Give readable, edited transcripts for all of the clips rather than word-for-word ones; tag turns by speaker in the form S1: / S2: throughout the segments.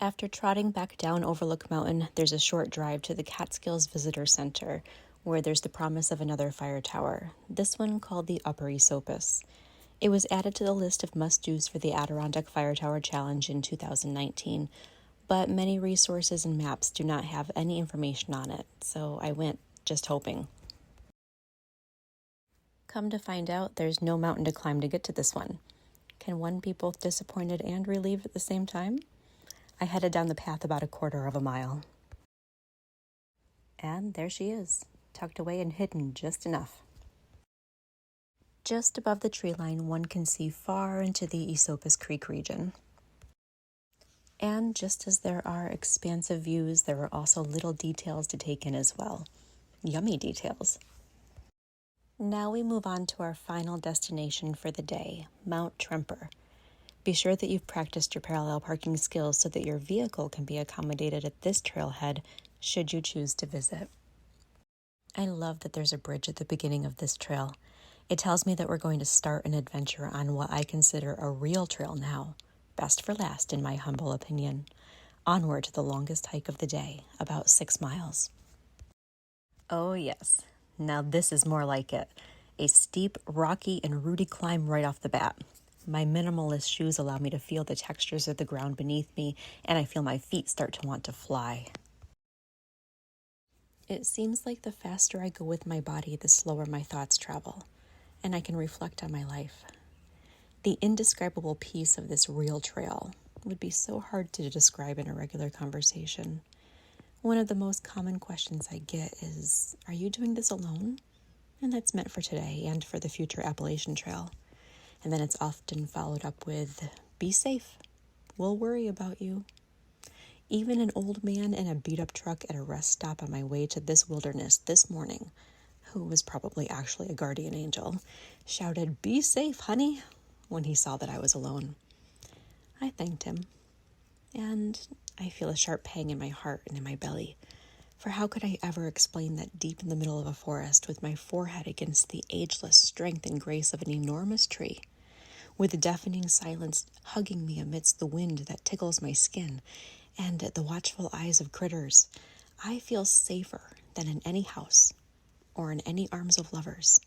S1: After trotting back down Overlook Mountain, there's a short drive to the Catskills Visitor Center, where there's the promise of another fire tower, this one called the Upper Esopus. It was added to the list of must-dos for the Adirondack Fire Tower Challenge in 2019, but many resources and maps do not have any information on it, so I went just hoping. Come to find out, there's no mountain to climb to get to this one. Can one be both disappointed and relieved at the same time? I headed down the path about a quarter of a mile. And there she is, tucked away and hidden just enough. Just above the tree line, one can see far into the Esopus Creek region. And just as there are expansive views, there are also little details to take in as well. Yummy details. Now we move on to our final destination for the day, Mount Tremper. Be sure that you've practiced your parallel parking skills so that your vehicle can be accommodated at this trailhead should you choose to visit. I love that there's a bridge at the beginning of this trail. It tells me that we're going to start an adventure on what I consider a real trail now, best for last in my humble opinion, onward to the longest hike of the day, about 6 miles. Oh yes, now this is more like it. A steep, rocky, and rooty climb right off the bat. My minimalist shoes allow me to feel the textures of the ground beneath me, and I feel my feet start to want to fly. It seems like the faster I go with my body, the slower my thoughts travel, and I can reflect on my life. The indescribable peace of this real trail would be so hard to describe in a regular conversation. One of the most common questions I get is, are you doing this alone? And that's meant for today and for the future Appalachian Trail. And then it's often followed up with, be safe. We'll worry about you. Even an old man in a beat-up truck at a rest stop on my way to this wilderness this morning, who was probably actually a guardian angel, shouted, be safe, honey, when he saw that I was alone. I thanked him, and I feel a sharp pang in my heart and in my belly, for how could I ever explain that deep in the middle of a forest with my forehead against the ageless strength and grace of an enormous tree, with the deafening silence hugging me amidst the wind that tickles my skin, and the watchful eyes of critters, I feel safer than in any house or in any arms of lovers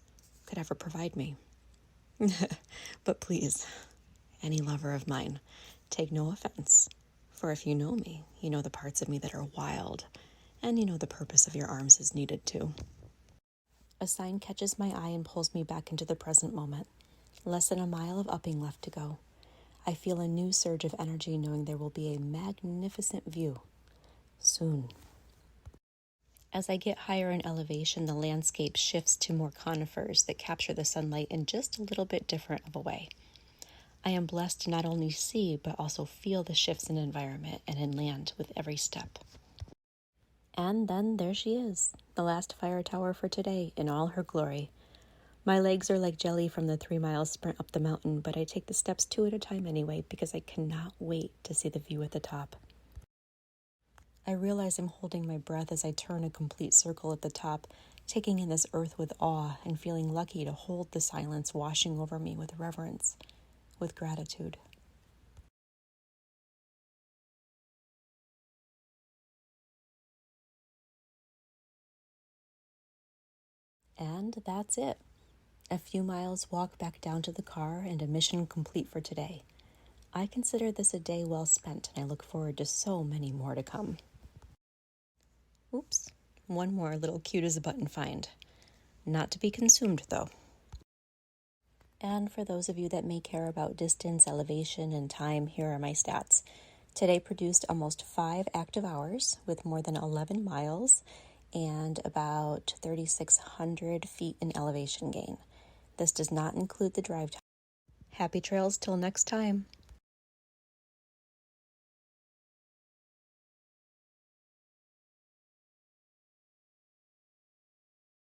S1: could ever provide me. But please, any lover of mine, take no offense. For if you know me, you know the parts of me that are wild, and you know the purpose of your arms is needed too. A sign catches my eye and pulls me back into the present moment. Less than a mile of upping left to go. I feel a new surge of energy knowing there will be a magnificent view soon. As I get higher in elevation, the landscape shifts to more conifers that capture the sunlight in just a little bit different of a way. I am blessed to not only see, but also feel the shifts in environment and in land with every step. And then there she is, the last fire tower for today in all her glory. My legs are like jelly from the 3-mile sprint up the mountain, but I take the steps 2 at a time anyway because I cannot wait to see the view at the top. I realize I'm holding my breath as I turn a complete circle at the top, taking in this earth with awe and feeling lucky to hold the silence washing over me with reverence, with gratitude. And that's it. A few miles walk back down to the car and a mission complete for today. I consider this a day well spent, and I look forward to so many more to come. Oops, one more little cute as a button find. Not to be consumed, though. And for those of you that may care about distance, elevation, and time, here are my stats. Today produced almost 5 active hours with more than 11 miles and about 3,600 feet in elevation gain. This does not include the drive time. Happy trails till next time.